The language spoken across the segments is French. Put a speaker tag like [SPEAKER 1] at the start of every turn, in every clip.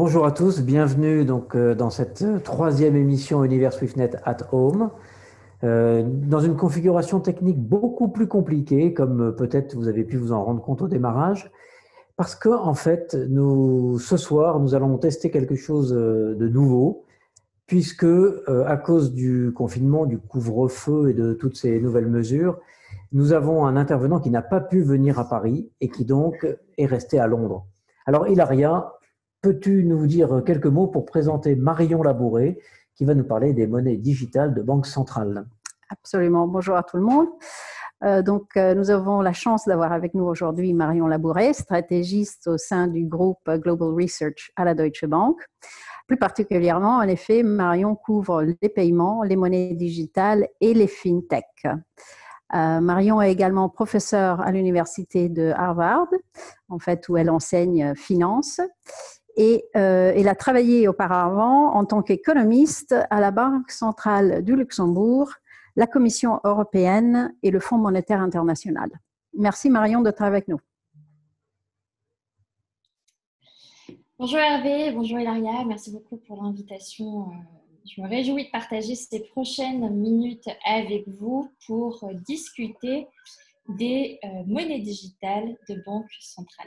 [SPEAKER 1] Bonjour à tous, bienvenue dans cette troisième émission Univers SwiftNet at Home. Dans une configuration technique beaucoup plus compliquée, comme peut-être vous avez pu vous en rendre compte au démarrage, parce que en fait, ce soir, nous allons tester quelque chose de nouveau, puisque à cause du confinement, du couvre-feu et de toutes ces nouvelles mesures, nous avons un intervenant qui n'a pas pu venir à Paris et qui donc est resté à Londres. Alors Hilaria, peux-tu nous dire quelques mots pour présenter Marion Labouré, qui va nous parler des monnaies digitales de Banque Centrale?
[SPEAKER 2] Absolument. Bonjour à tout le monde. Nous avons la chance d'avoir avec nous aujourd'hui Marion Labouré, stratégiste au sein du groupe Global Research à la Deutsche Bank. Plus particulièrement, en effet, Marion couvre les paiements, les monnaies digitales et les fintech. Marion est également professeure à l'université de Harvard, en fait, où elle enseigne finance. Et elle a travaillé auparavant en tant qu'économiste à la Banque centrale du Luxembourg, la Commission européenne et le Fonds monétaire international. Merci Marion d'être avec nous.
[SPEAKER 3] Bonjour Hervé, bonjour Hilaria, merci beaucoup pour l'invitation. Je me réjouis de partager ces prochaines minutes avec vous pour discuter des monnaies digitales de Banque centrale.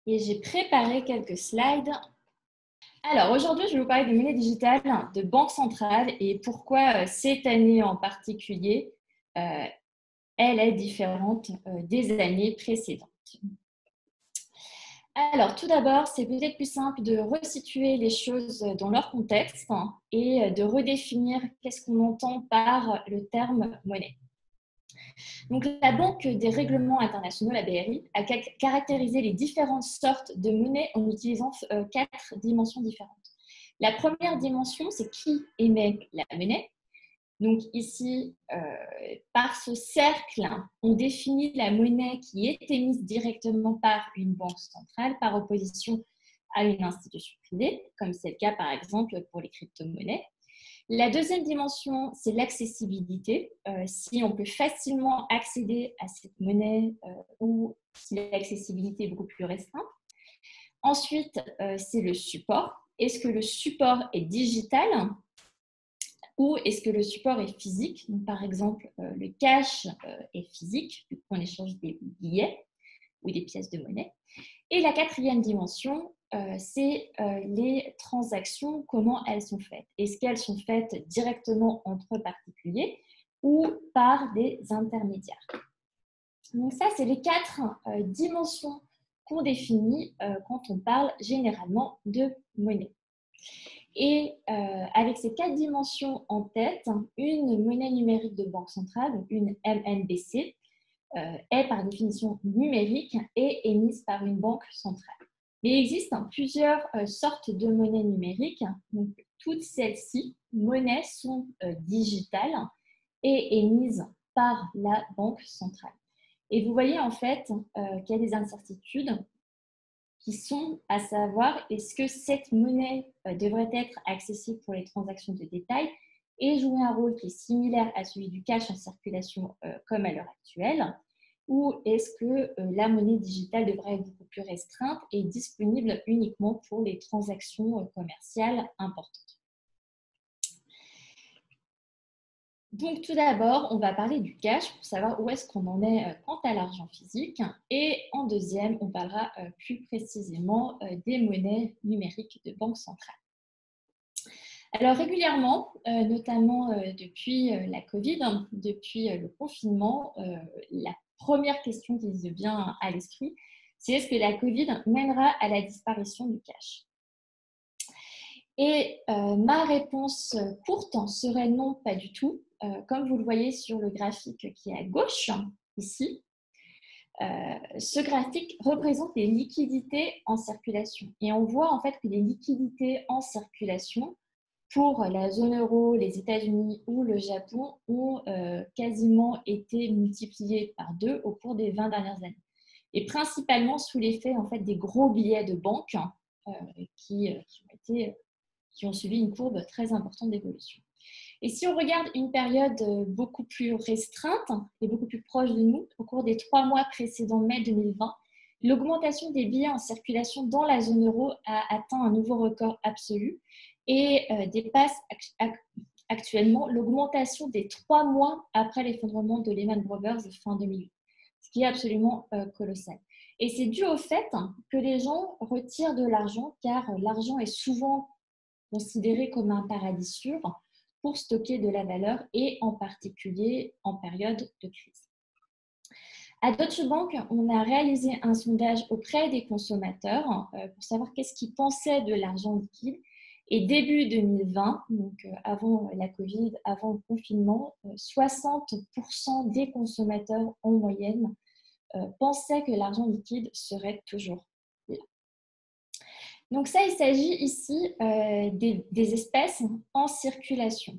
[SPEAKER 3] Et j'ai préparé quelques slides. Alors aujourd'hui, je vais vous parler des monnaies digitales de Banque centrale et pourquoi cette année en particulier, elle est différente des années précédentes. Alors, tout d'abord, c'est peut-être plus simple de resituer les choses dans leur contexte et de redéfinir qu'est-ce qu'on entend par le terme monnaie. Donc, la Banque des règlements internationaux, la BRI, a caractérisé les différentes sortes de monnaies en utilisant 4 dimensions différentes. La première dimension, c'est qui émet la monnaie. Donc ici, par ce cercle, on définit la monnaie qui est émise directement par une banque centrale par opposition à une institution privée, comme c'est le cas par exemple pour les crypto-monnaies. La deuxième dimension, c'est l'accessibilité. Si on peut facilement accéder à cette monnaie ou si l'accessibilité est beaucoup plus restreinte. Ensuite, c'est le support. Est-ce que le support est digital ? Ou est-ce que le support est physique? Donc, par exemple, le cash est physique, on échange des billets ou des pièces de monnaie. Et la quatrième dimension, c'est les transactions, comment elles sont faites. Est-ce qu'elles sont faites directement entre particuliers ou par des intermédiaires? Donc ça, c'est les 4 dimensions qu'on définit quand on parle généralement de monnaie. Et avec ces 4 dimensions en tête, une monnaie numérique de banque centrale, donc une MNBC, est par définition numérique et émise par une banque centrale. Mais il existe plusieurs sortes de monnaies numériques. Donc, toutes celles-ci, monnaies, sont digitales et émises par la banque centrale. Et vous voyez en fait qu'il y a des incertitudes qui sont à savoir est-ce que cette monnaie devrait être accessible pour les transactions de détail et jouer un rôle qui est similaire à celui du cash en circulation comme à l'heure actuelle, ou est-ce que la monnaie digitale devrait être beaucoup plus restreinte et disponible uniquement pour les transactions commerciales importantes. Donc, tout d'abord, on va parler du cash pour savoir où est-ce qu'on en est quant à l'argent physique. Et en deuxième, on parlera plus précisément des monnaies numériques de banque centrale. Alors, régulièrement, notamment depuis la Covid, depuis le confinement, la première question qui se vient à l'esprit, c'est est-ce que la Covid mènera à la disparition du cash ? Et ma réponse courte serait non, pas du tout. Comme vous le voyez sur le graphique qui est à gauche, ici, ce graphique représente les liquidités en circulation. Et on voit en fait que les liquidités en circulation pour la zone euro, les États-Unis ou le Japon ont quasiment été multipliées par 2 au cours des 20 dernières années. Et principalement sous l'effet en fait, des gros billets de banque qui ont suivi une courbe très importante d'évolution. Et si on regarde une période beaucoup plus restreinte et beaucoup plus proche de nous, au cours des 3 mois précédents mai 2020, l'augmentation des billets en circulation dans la zone euro a atteint un nouveau record absolu et dépasse actuellement l'augmentation des 3 mois après l'effondrement de Lehman Brothers fin 2008, ce qui est absolument colossal. Et c'est dû au fait que les gens retirent de l'argent, car l'argent est souvent considéré comme un paradis sûr pour stocker de la valeur, et en particulier en période de crise. À Deutsche Bank, on a réalisé un sondage auprès des consommateurs pour savoir qu'est-ce qu'ils pensaient de l'argent liquide. Et début 2020, donc avant la Covid, avant le confinement, 60% des consommateurs en moyenne pensaient que l'argent liquide serait toujours là. Donc ça, il s'agit ici des espèces en circulation.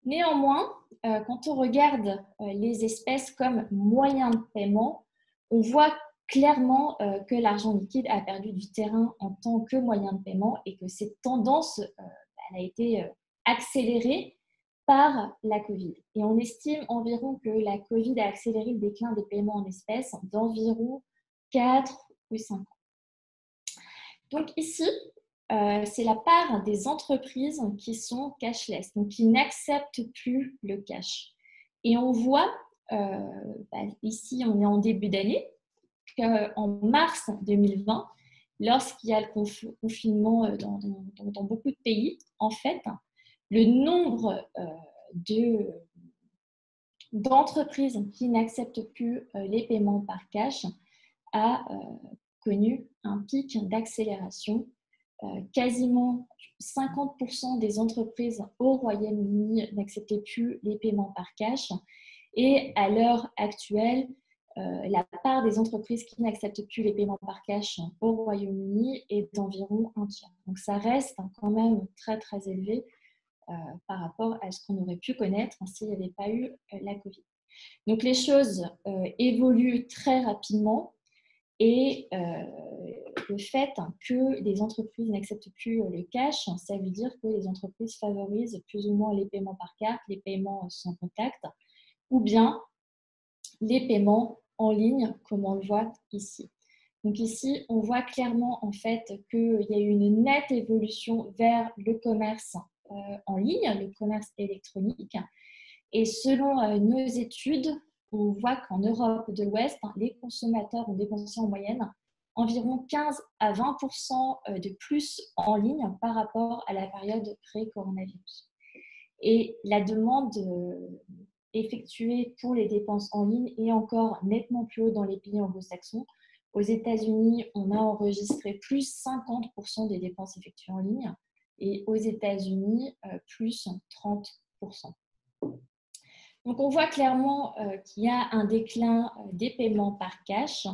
[SPEAKER 3] Néanmoins, quand on regarde les espèces comme moyen de paiement, on voit clairement que l'argent liquide a perdu du terrain en tant que moyen de paiement et que cette tendance elle a été accélérée par la Covid. Et on estime environ que la Covid a accéléré le déclin des paiements en espèces d'environ 4 ou 5 ans. Donc ici, c'est la part des entreprises qui sont cashless, donc qui n'acceptent plus le cash. Et on voit, ici on est en début d'année, qu'en mars 2020, lorsqu'il y a le confinement dans beaucoup de pays, en fait, le nombre d'entreprises qui n'acceptent plus les paiements par cash a connu un pic d'accélération. Quasiment 50% des entreprises au Royaume-Uni n'acceptaient plus les paiements par cash. Et à l'heure actuelle, la part des entreprises qui n'acceptent plus les paiements par cash au Royaume-Uni est d'environ 1/3. Donc ça reste quand même très très élevé par rapport à ce qu'on aurait pu connaître s'il n'y avait pas eu la Covid. Donc les choses évoluent très rapidement. Et le fait que les entreprises n'acceptent plus le cash, ça veut dire que les entreprises favorisent plus ou moins les paiements par carte, les paiements sans contact, ou bien les paiements en ligne, comme on le voit ici. Donc ici, on voit clairement en fait qu'il y a eu une nette évolution vers le commerce en ligne, le commerce électronique. Et selon nos études, on voit qu'en Europe de l'Ouest, les consommateurs ont dépensé en moyenne environ 15 à 20% de plus en ligne par rapport à la période pré-coronavirus. Et la demande effectuée pour les dépenses en ligne est encore nettement plus haute dans les pays anglo-saxons. Aux États-Unis, on a enregistré plus 50% des dépenses effectuées en ligne et aux États-Unis, plus 30%. Donc, on voit clairement qu'il y a un déclin des paiements par cash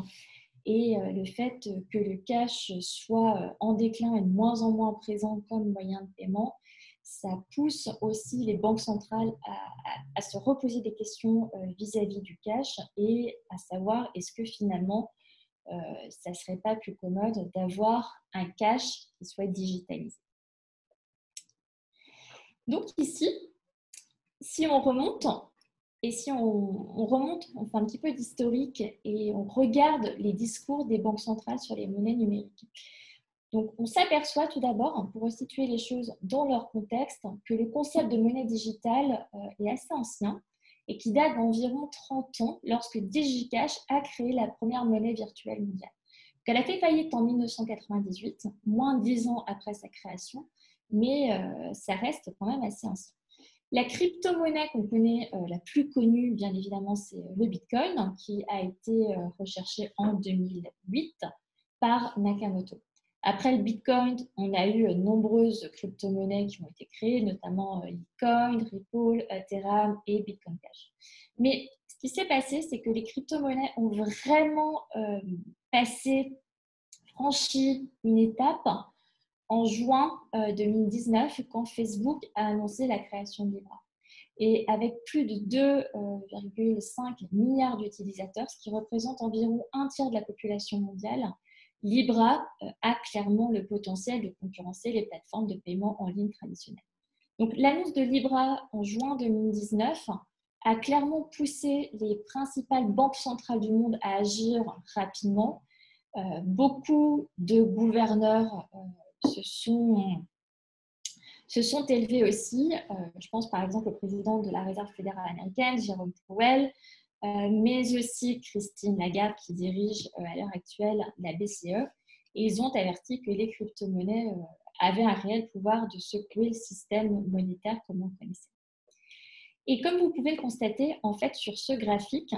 [SPEAKER 3] et le fait que le cash soit en déclin et de moins en moins présent comme moyen de paiement, ça pousse aussi les banques centrales à se reposer des questions vis-à-vis du cash et à savoir est-ce que finalement, ça ne serait pas plus commode d'avoir un cash qui soit digitalisé. Donc ici, si on remonte, et si on remonte, on fait un petit peu d'historique et on regarde les discours des banques centrales sur les monnaies numériques. Donc, on s'aperçoit tout d'abord, pour resituer les choses dans leur contexte, que le concept de monnaie digitale est assez ancien et qui date d'environ 30 ans lorsque DigiCash a créé la première monnaie virtuelle mondiale. Donc, elle a fait faillite en 1998, moins de 10 ans après sa création, mais ça reste quand même assez ancien. La crypto-monnaie qu'on connaît, la plus connue, bien évidemment, c'est le Bitcoin, qui a été recherché en 2008 par Nakamoto. Après le Bitcoin, on a eu nombreuses crypto-monnaies qui ont été créées, notamment Litecoin, Ripple, Ethereum et Bitcoin Cash. Mais ce qui s'est passé, c'est que les crypto-monnaies ont vraiment franchi une étape en juin 2019, quand Facebook a annoncé la création de Libra. Et avec plus de 2,5 milliards d'utilisateurs, ce qui représente environ 1/3 de la population mondiale, Libra a clairement le potentiel de concurrencer les plateformes de paiement en ligne traditionnelles. Donc, l'annonce de Libra en juin 2019 a clairement poussé les principales banques centrales du monde à agir rapidement. beaucoup de gouverneurs se sont élevés aussi. Je pense par exemple au président de la Réserve fédérale américaine, Jérôme Powell, mais aussi Christine Lagarde qui dirige à l'heure actuelle la BCE. Et ils ont averti que les crypto-monnaies avaient un réel pouvoir de secouer le système monétaire comme on le connaissait. Et comme vous pouvez le constater, en fait, sur ce graphique,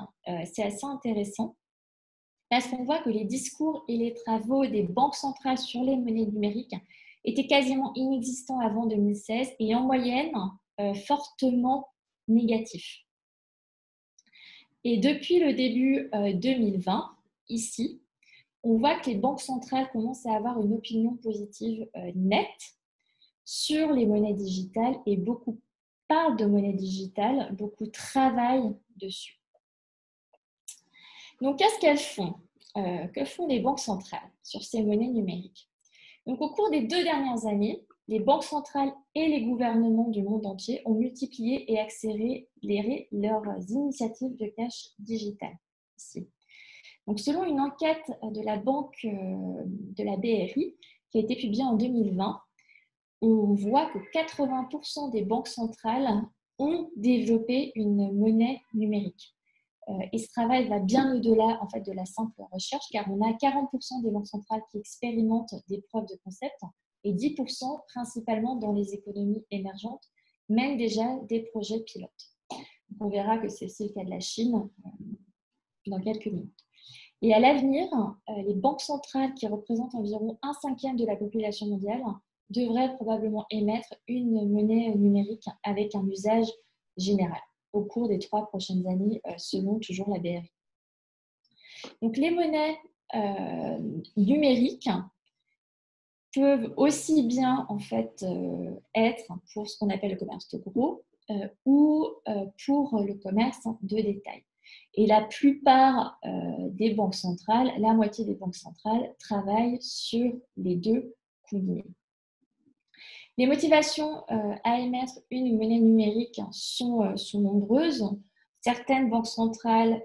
[SPEAKER 3] c'est assez intéressant parce qu'on voit que les discours et les travaux des banques centrales sur les monnaies numériques étaient quasiment inexistants avant 2016 et en moyenne fortement négatifs. Et depuis le début 2020, ici, on voit que les banques centrales commencent à avoir une opinion positive nette sur les monnaies digitales et beaucoup parlent de monnaie digitale, beaucoup travaillent dessus. Donc, qu'est-ce qu'elles font? Que font les banques centrales sur ces monnaies numériques? Donc, au cours des 2 dernières années, les banques centrales et les gouvernements du monde entier ont multiplié et accéléré leurs initiatives de cash digital. Ici. Donc, selon une enquête de la banque de la BRI qui a été publiée en 2020, on voit que 80% des banques centrales ont développé une monnaie numérique. Et ce travail va bien au-delà en fait, de la simple recherche, car on a 40% des banques centrales qui expérimentent des preuves de concept et 10% principalement dans les économies émergentes, mènent déjà des projets pilotes. Donc, on verra que c'est aussi le cas de la Chine dans quelques minutes. Et à l'avenir, les banques centrales qui représentent environ 1/5 de la population mondiale devraient probablement émettre une monnaie numérique avec un usage général au cours des 3 prochaines années, selon toujours la BRI. Donc, les monnaies numériques peuvent aussi bien en fait être pour ce qu'on appelle le commerce de gros ou pour le commerce de détail. Et la plupart des banques centrales, la moitié des banques centrales, travaillent sur les deux combinés. Les motivations à émettre une monnaie numérique sont nombreuses. Certaines banques centrales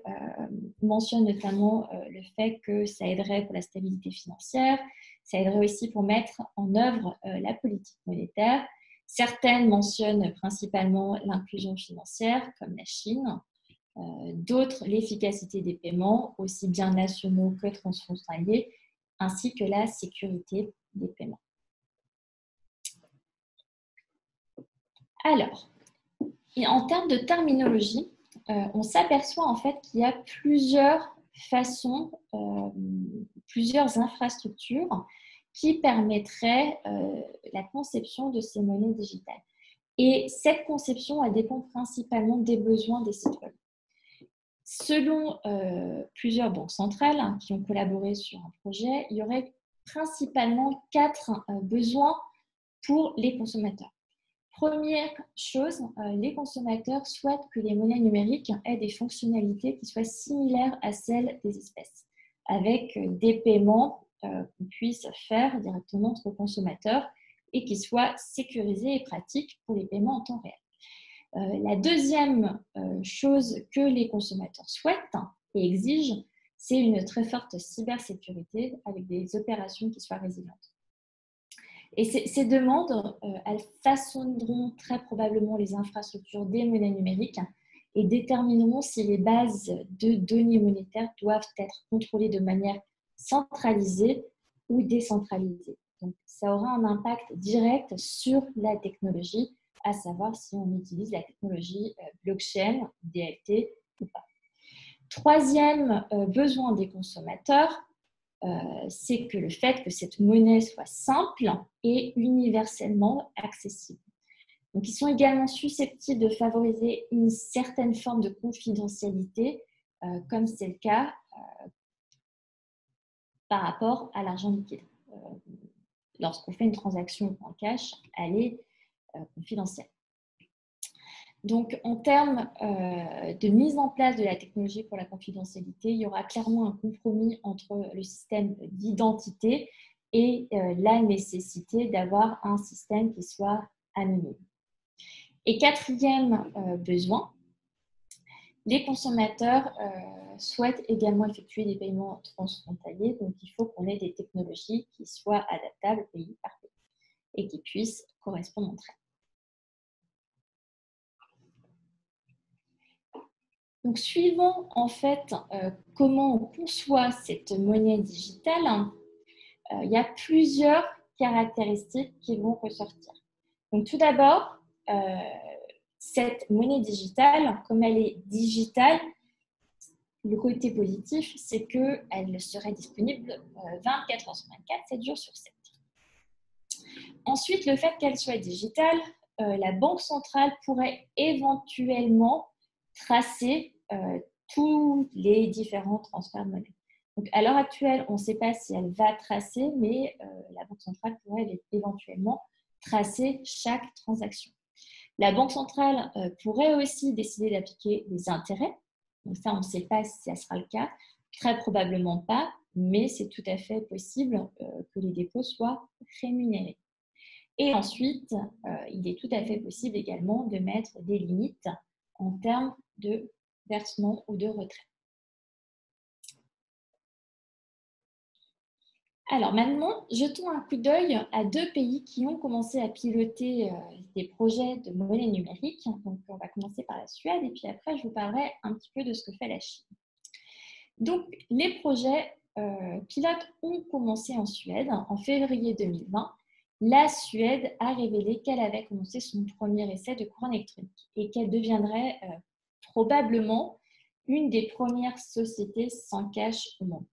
[SPEAKER 3] mentionnent notamment le fait que ça aiderait pour la stabilité financière, ça aiderait aussi pour mettre en œuvre la politique monétaire. Certaines mentionnent principalement l'inclusion financière, comme la Chine. D'autres, l'efficacité des paiements, aussi bien nationaux que transfrontaliers, ainsi que la sécurité des paiements. Alors, et en termes de terminologie, on s'aperçoit en fait qu'il y a plusieurs façons, plusieurs infrastructures qui permettraient la conception de ces monnaies digitales. Et cette conception, elle dépend principalement des besoins des citoyens. Selon plusieurs banques centrales qui ont collaboré sur un projet, il y aurait principalement 4 besoins pour les consommateurs. Première chose, les consommateurs souhaitent que les monnaies numériques aient des fonctionnalités qui soient similaires à celles des espèces, avec des paiements qu'on puisse faire directement entre consommateurs et qui soient sécurisés et pratiques pour les paiements en temps réel. La deuxième chose que les consommateurs souhaitent et exigent, c'est une très forte cybersécurité avec des opérations qui soient résilientes. Et ces demandes, elles façonneront très probablement les infrastructures des monnaies numériques et détermineront si les bases de données monétaires doivent être contrôlées de manière centralisée ou décentralisée. Donc, ça aura un impact direct sur la technologie, à savoir si on utilise la technologie blockchain, DLT ou pas. Troisième besoin des consommateurs, c'est que le fait que cette monnaie soit simple et universellement accessible. Donc, ils sont également susceptibles de favoriser une certaine forme de confidentialité, comme c'est le cas par rapport à l'argent liquide. Lorsqu'on fait une transaction en cash, elle est confidentielle. Donc, en termes de mise en place de la technologie pour la confidentialité, il y aura clairement un compromis entre le système d'identité et la nécessité d'avoir un système qui soit anonyme. Et quatrième besoin, les consommateurs souhaitent également effectuer des paiements transfrontaliers, donc il faut qu'on ait des technologies qui soient adaptables pays par pays et qui puissent correspondre entre elles. Donc, suivant en fait comment on conçoit cette monnaie digitale, il y a plusieurs caractéristiques qui vont ressortir. Donc, tout d'abord, cette monnaie digitale, comme elle est digitale, le côté positif, c'est qu'elle serait disponible 24 heures sur 24, 7 jours sur 7. Ensuite, le fait qu'elle soit digitale, la Banque centrale pourrait éventuellement tracer tous les différents transferts de monnaie. Donc, à l'heure actuelle, on ne sait pas si elle va tracer, mais la Banque centrale pourrait éventuellement tracer chaque transaction. La Banque centrale pourrait aussi décider d'appliquer des intérêts. Donc ça, on ne sait pas si ça sera le cas. Très probablement pas, mais c'est tout à fait possible que les dépôts soient rémunérés. Et ensuite, il est tout à fait possible également de mettre des limites en termes de versement ou de retrait. Alors maintenant, jetons un coup d'œil à deux pays qui ont commencé à piloter des projets de monnaie numérique. Donc, on va commencer par la Suède et puis après, je vous parlerai un petit peu de ce que fait la Chine. Donc, les projets pilotes ont commencé en Suède en février 2020. La Suède a révélé qu'elle avait commencé son premier essai de couronne électronique et qu'elle deviendrait probablement une des premières sociétés sans cash au monde.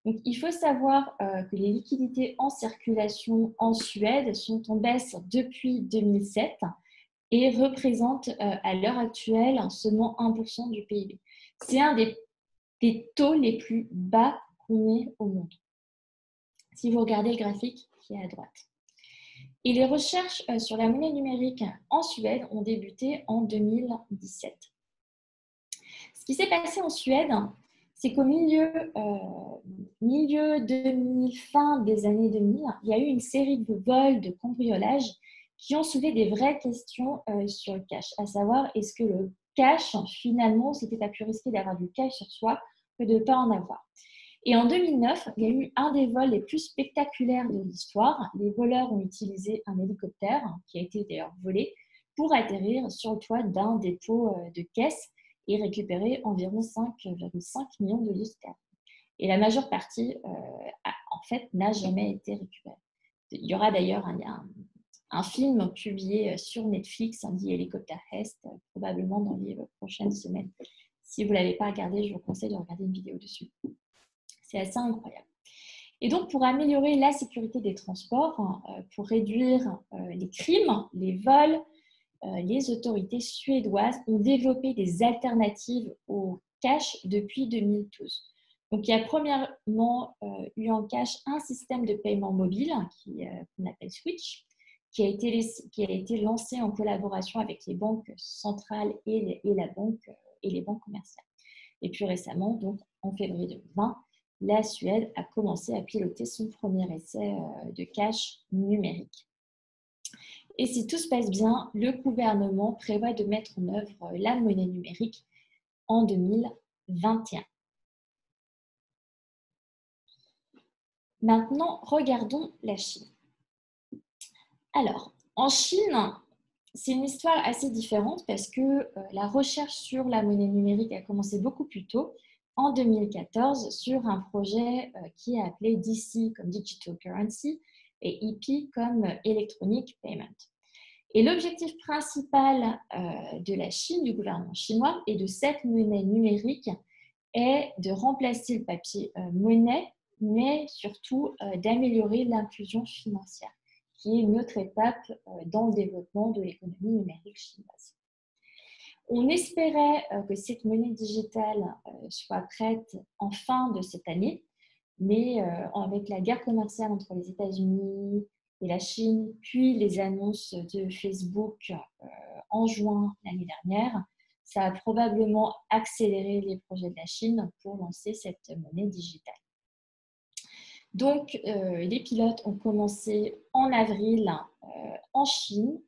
[SPEAKER 3] Donc, il faut savoir que les liquidités en circulation en Suède sont en baisse depuis 2007 et représentent à l'heure actuelle seulement 1% du PIB. C'est un des taux les plus bas qu'on ait au monde, si vous regardez le graphique qui est à droite. Et les recherches sur la monnaie numérique en Suède ont débuté en 2017. Ce qui s'est passé en Suède, c'est qu'au milieu 2000, fin des années 2000, il y a eu une série de vols, de cambriolages qui ont soulevé des vraies questions sur le cash, à savoir est-ce que le cash, finalement, c'était pas plus risqué d'avoir du cash sur soi que de ne pas en avoir. Et en 2009, il y a eu un des vols les plus spectaculaires de l'histoire. Les voleurs ont utilisé un hélicoptère, qui a été d'ailleurs volé, pour atterrir sur le toit d'un dépôt de caisse et récupérer environ 5,5 millions de livres sterling. Et la majeure partie, en fait, n'a jamais été récupérée. Il y aura d'ailleurs un film publié sur Netflix, The Helicopter Heist, probablement dans les prochaines semaines. Si vous ne l'avez pas regardé, je vous conseille de regarder une vidéo dessus. C'est assez incroyable. Et donc, pour améliorer la sécurité des transports, pour réduire les crimes, les vols, les autorités suédoises ont développé des alternatives au cash depuis 2012. Donc, il y a premièrement eu en cash un système de paiement mobile qu'on appelle Switch, qui a été lancé en collaboration avec les banques centrales et les banques commerciales. Et plus récemment, donc en février 2020, la Suède a commencé à piloter son premier essai de cash numérique. Et si tout se passe bien, le gouvernement prévoit de mettre en œuvre la monnaie numérique en 2021. Maintenant, regardons la Chine. Alors, en Chine, c'est une histoire assez différente parce que la recherche sur la monnaie numérique a commencé beaucoup plus tôt, en 2014, sur un projet qui est appelé DC comme Digital Currency et EP comme Electronic Payment. Et l'objectif principal de la Chine, du gouvernement chinois, et de cette monnaie numérique est de remplacer le papier monnaie, mais surtout d'améliorer l'inclusion financière, qui est une autre étape dans le développement de l'économie numérique chinoise. On espérait que cette monnaie digitale soit prête en fin de cette année, mais avec la guerre commerciale entre les États-Unis et la Chine, puis les annonces de Facebook en juin l'année dernière, ça a probablement accéléré les projets de la Chine pour lancer cette monnaie digitale. Donc, les pilotes ont commencé en avril en Chine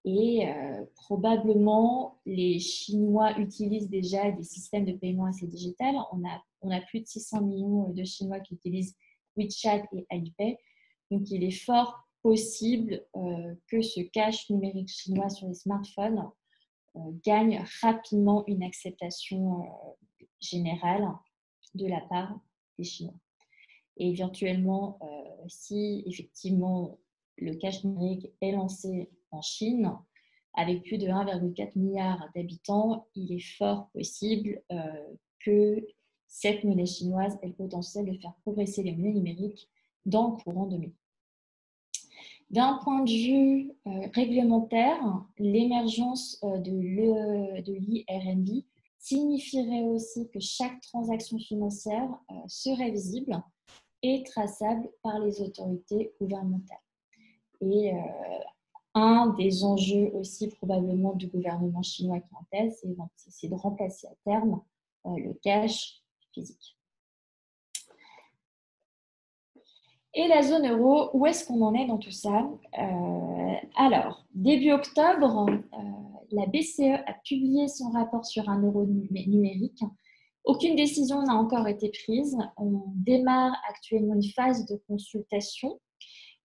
[SPEAKER 3] Et probablement, les Chinois utilisent déjà des systèmes de paiement assez digital. On a plus de 600 millions de Chinois qui utilisent WeChat et Alipay. Donc, il est fort possible que ce cash numérique chinois sur les smartphones gagne rapidement une acceptation générale de la part des Chinois. Et éventuellement, si effectivement le cash numérique est lancé en Chine, avec plus de 1,4 milliard d'habitants, il est fort possible que cette monnaie chinoise ait le potentiel de faire progresser les monnaies numériques dans le courant 2000. D'un point de vue réglementaire, l'émergence de l'IRNB signifierait aussi que chaque transaction financière serait visible et traçable par les autorités gouvernementales. Et un des enjeux aussi probablement du gouvernement chinois qui en tête, c'est de remplacer à terme le cash physique. Et la zone euro, où est-ce qu'on en est dans tout ça? Alors, début octobre, la BCE a publié son rapport sur un euro numérique. Aucune décision n'a encore été prise. On démarre actuellement une phase de consultation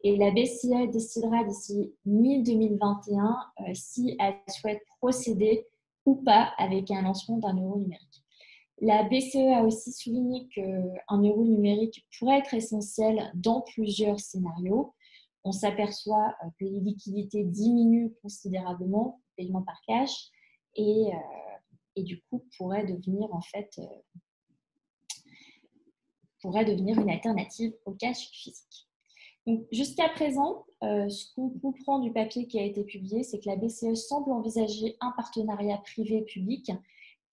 [SPEAKER 3] et la BCE décidera d'ici mi-2021 si elle souhaite procéder ou pas avec un lancement d'un euro numérique. La BCE a aussi souligné qu'un euro numérique pourrait être essentiel dans plusieurs scénarios. On s'aperçoit que les liquidités diminuent considérablement, le paiement par cash, et du coup pourrait devenir en fait une alternative au cash physique. Jusqu'à présent, ce qu'on comprend du papier qui a été publié, c'est que la BCE semble envisager un partenariat privé-public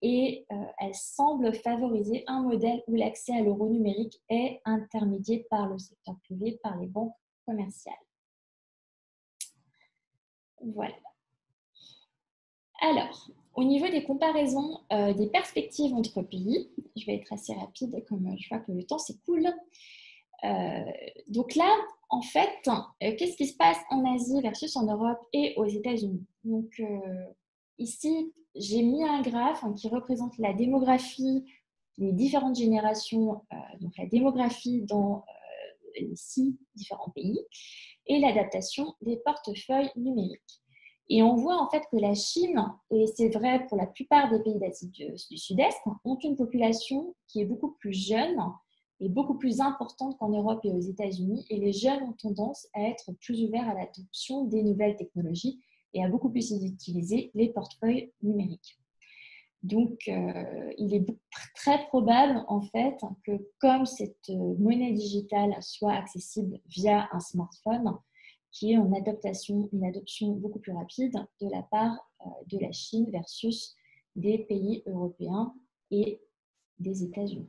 [SPEAKER 3] et elle semble favoriser un modèle où l'accès à l'euro numérique est intermédié par le secteur privé, par les banques commerciales. Voilà. Alors, au niveau des comparaisons des perspectives entre pays, je vais être assez rapide comme je vois que le temps s'écoule. Donc là, en fait, qu'est-ce qui se passe en Asie versus en Europe et aux États-Unis? Donc ici, j'ai mis un graphe qui représente la démographie des différentes générations, donc la démographie dans les 6 différents pays et l'adaptation des portefeuilles numériques. Et on voit en fait que la Chine, et c'est vrai pour la plupart des pays d'Asie du Sud-Est, ont une population qui est beaucoup plus jeune et beaucoup plus importante qu'en Europe et aux États-Unis. Et les jeunes ont tendance à être plus ouverts à l'adoption des nouvelles technologies et à beaucoup plus utiliser les portefeuilles numériques. Donc, il est très probable en fait que comme cette monnaie digitale soit accessible via un smartphone, qu'il y ait une adoption beaucoup plus rapide de la part de la Chine versus des pays européens et des États-Unis.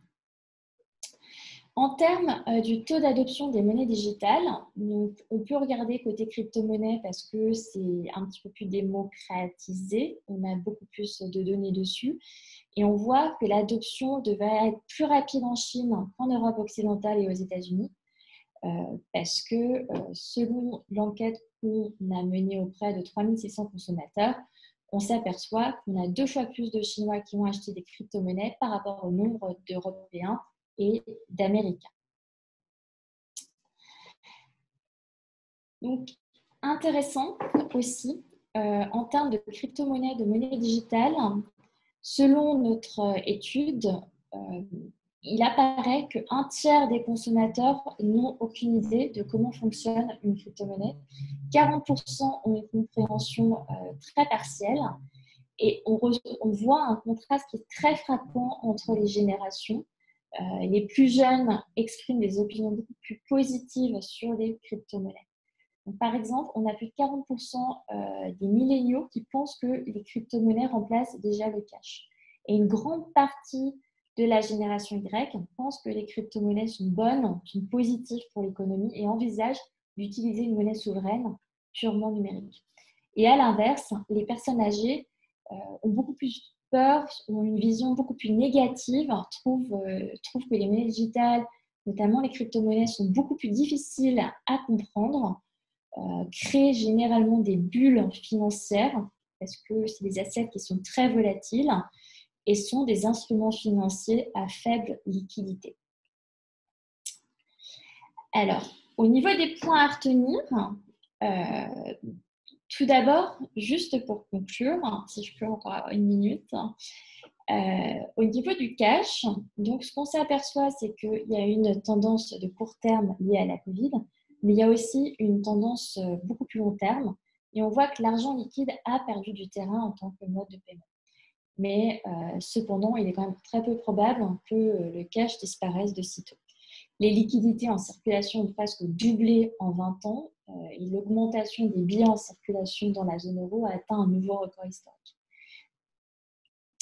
[SPEAKER 3] En termes du taux d'adoption des monnaies digitales, donc on peut regarder côté crypto-monnaie parce que c'est un petit peu plus démocratisé, on a beaucoup plus de données dessus et on voit que l'adoption devrait être plus rapide en Chine qu'en Europe occidentale et aux États-Unis parce que selon l'enquête qu'on a menée auprès de 3600 consommateurs, on s'aperçoit qu'on a 2 fois plus de Chinois qui ont acheté des crypto-monnaies par rapport au nombre d'Européens et d'Américains. Donc, intéressant aussi, en termes de crypto-monnaie, de monnaie digitale, selon notre étude, il apparaît qu'un tiers des consommateurs n'ont aucune idée de comment fonctionne une crypto-monnaie. 40% ont une compréhension très partielle et on voit un contraste qui est très frappant entre les générations. Les plus jeunes expriment des opinions beaucoup plus positives sur les crypto-monnaies. Donc, par exemple, on a plus de 40% des milléniaux qui pensent que les crypto-monnaies remplacent déjà le cash. Et une grande partie de la génération Y pense que les crypto-monnaies sont bonnes, sont positives pour l'économie et envisagent d'utiliser une monnaie souveraine purement numérique. Et à l'inverse, les personnes âgées ont beaucoup plus peur, ont une vision beaucoup plus négative, trouvent que les monnaies digitales, notamment les crypto-monnaies, sont beaucoup plus difficiles à comprendre créent généralement des bulles financières parce que c'est des assets qui sont très volatiles et sont des instruments financiers à faible liquidité. Alors, au niveau des points à retenir, tout d'abord, juste pour conclure, si je peux encore une minute, au niveau du cash, donc ce qu'on s'aperçoit, c'est qu'il y a une tendance de court terme liée à la Covid, mais il y a aussi une tendance beaucoup plus long terme, et on voit que l'argent liquide a perdu du terrain en tant que mode de paiement. Mais cependant, il est quand même très peu probable que le cash disparaisse de sitôt. Les liquidités en circulation ont presque doublé en 20 ans et l'augmentation des billets en circulation dans la zone euro a atteint un nouveau record historique.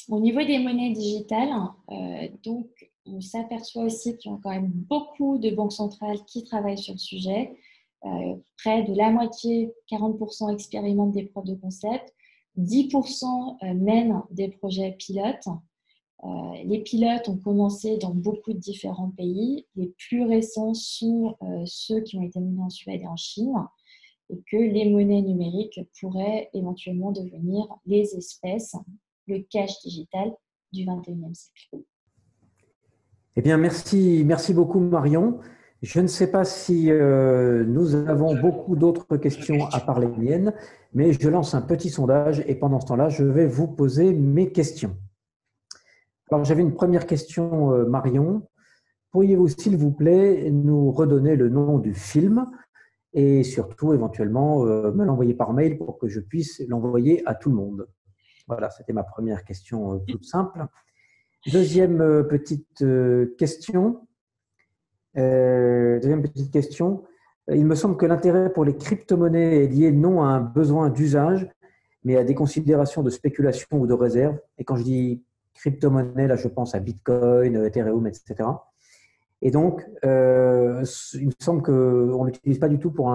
[SPEAKER 3] Au niveau des monnaies digitales, donc, on s'aperçoit aussi qu'il y a quand même beaucoup de banques centrales qui travaillent sur le sujet. Près de la moitié, 40% expérimentent des preuves de concept, 10% mènent des projets pilotes. Les pilotes ont commencé dans beaucoup de différents pays. Les plus récents sont ceux qui ont été menés en Suède et en Chine, et que les monnaies numériques pourraient éventuellement devenir les espèces, le cash digital du 21e siècle.
[SPEAKER 1] Eh bien, merci beaucoup Marion. Je ne sais pas si nous avons beaucoup d'autres questions à part les miennes, mais je lance un petit sondage et pendant ce temps-là, je vais vous poser mes questions. Alors, j'avais une première question, Marion. Pourriez-vous, s'il vous plaît, nous redonner le nom du film et surtout, éventuellement, me l'envoyer par mail pour que je puisse l'envoyer à tout le monde? Voilà, c'était ma première question toute simple. Deuxième petite question. Il me semble que l'intérêt pour les crypto-monnaies est lié non à un besoin d'usage, mais à des considérations de spéculation ou de réserve. Et quand je dis crypto-monnaie, là, je pense à Bitcoin, Ethereum, etc. Et donc, il me semble qu'on ne l'utilise pas du tout pour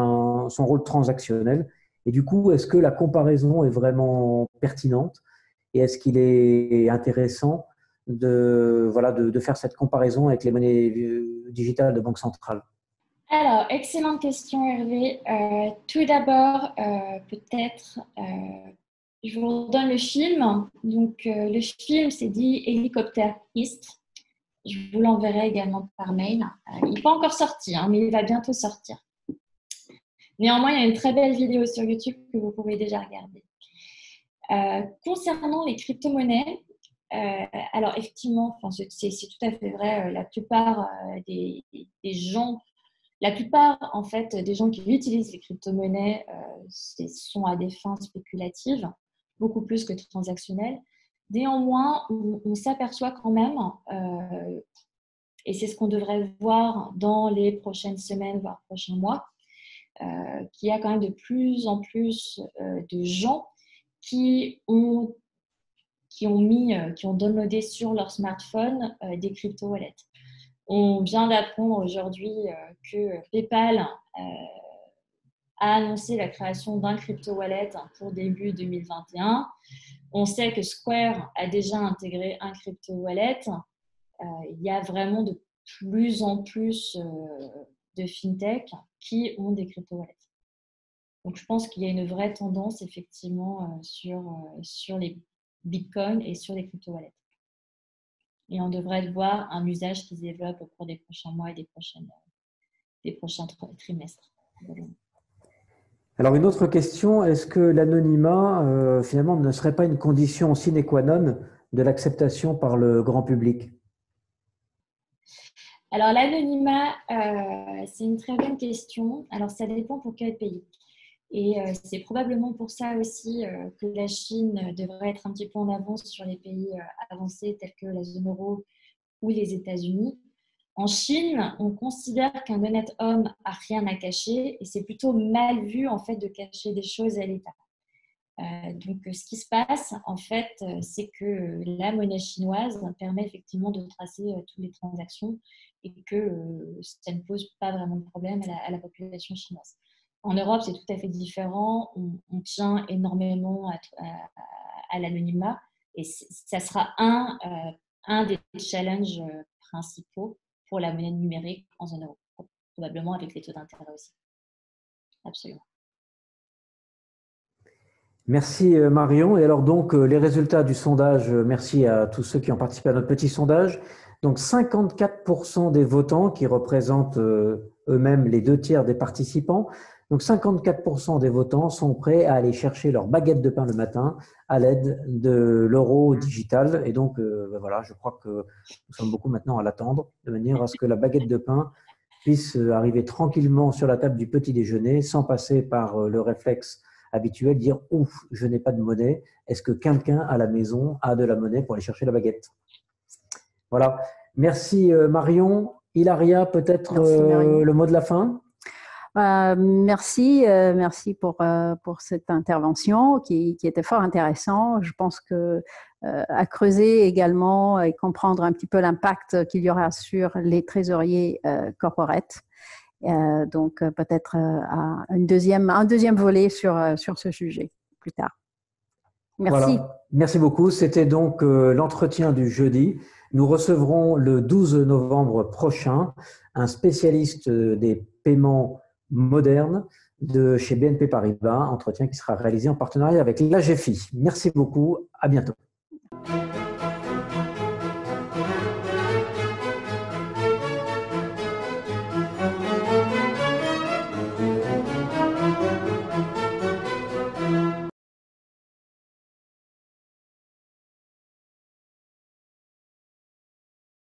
[SPEAKER 1] son rôle transactionnel. Et du coup, est-ce que la comparaison est vraiment pertinente? Et est-ce qu'il est intéressant de faire cette comparaison avec les monnaies digitales de banque centrale?
[SPEAKER 3] Alors, excellente question Hervé. Tout d'abord, peut-être, je vous redonne le film. Donc, le film, c'est dit Helicopter East. Je vous l'enverrai également par mail. Il n'est pas encore sorti, mais il va bientôt sortir. Néanmoins, il y a une très belle vidéo sur YouTube que vous pouvez déjà regarder. Concernant les crypto-monnaies, alors effectivement, c'est tout à fait vrai. La plupart des gens, la plupart en fait des gens qui utilisent les crypto-monnaies sont à des fins spéculatives, beaucoup plus que transactionnelles. Néanmoins, on s'aperçoit quand même, et c'est ce qu'on devrait voir dans les prochaines semaines, voire prochains mois, qu'il y a quand même de plus en plus de gens qui ont downloadé sur leur smartphone des crypto-wallets. On vient d'apprendre aujourd'hui que PayPal a annoncé la création d'un crypto-wallet pour début 2021. On sait que Square a déjà intégré un crypto-wallet. Il y a vraiment de plus en plus de fintech qui ont des crypto-wallets. Donc, je pense qu'il y a une vraie tendance effectivement sur les bitcoins et sur les crypto-wallets. Et on devrait voir un usage qui se développe au cours des prochains mois et des prochains trimestres.
[SPEAKER 1] Alors, une autre question, est-ce que l'anonymat, finalement, ne serait pas une condition sine qua non de l'acceptation par le grand public?
[SPEAKER 3] Alors, l'anonymat, c'est une très bonne question. Alors, ça dépend pour quel pays. Et c'est probablement pour ça aussi que la Chine devrait être un petit peu en avance sur les pays avancés tels que la zone euro ou les États-Unis. En Chine, on considère qu'un honnête homme n'a rien à cacher et c'est plutôt mal vu en fait de cacher des choses à l'État. Donc, ce qui se passe, en fait, c'est que la monnaie chinoise permet effectivement de tracer toutes les transactions et que ça ne pose pas vraiment de problème à la population chinoise. En Europe, c'est tout à fait différent. On tient énormément à l'anonymat et ça sera un des challenges principaux pour la monnaie numérique en zone euro, probablement avec les taux d'intérêt aussi. Absolument.
[SPEAKER 1] Merci Marion. Et alors donc les résultats du sondage, merci à tous ceux qui ont participé à notre petit sondage. Donc 54% des votants qui représentent eux-mêmes les 2 tiers des participants. Donc 54% des votants sont prêts à aller chercher leur baguette de pain le matin à l'aide de l'euro digital. Et donc voilà, je crois que nous sommes beaucoup maintenant à l'attendre de manière à ce que la baguette de pain puisse arriver tranquillement sur la table du petit déjeuner sans passer par le réflexe habituel, dire « Ouf, je n'ai pas de monnaie. Est-ce que quelqu'un à la maison a de la monnaie pour aller chercher la baguette ?» Voilà. Merci Marion. Hilaria, peut-être le mot de la fin?
[SPEAKER 2] Merci pour cette intervention qui était fort intéressant. Je pense que à creuser également et comprendre un petit peu l'impact qu'il y aura sur les trésoriers corporate. Donc peut-être un deuxième volet sur ce sujet plus tard. Merci.
[SPEAKER 1] Voilà. Merci beaucoup. C'était donc l'entretien du jeudi. Nous recevrons le 12 novembre prochain un spécialiste des paiements modernes de chez BNP Paribas, entretien qui sera réalisé en partenariat avec l'AGFI. Merci beaucoup. À bientôt.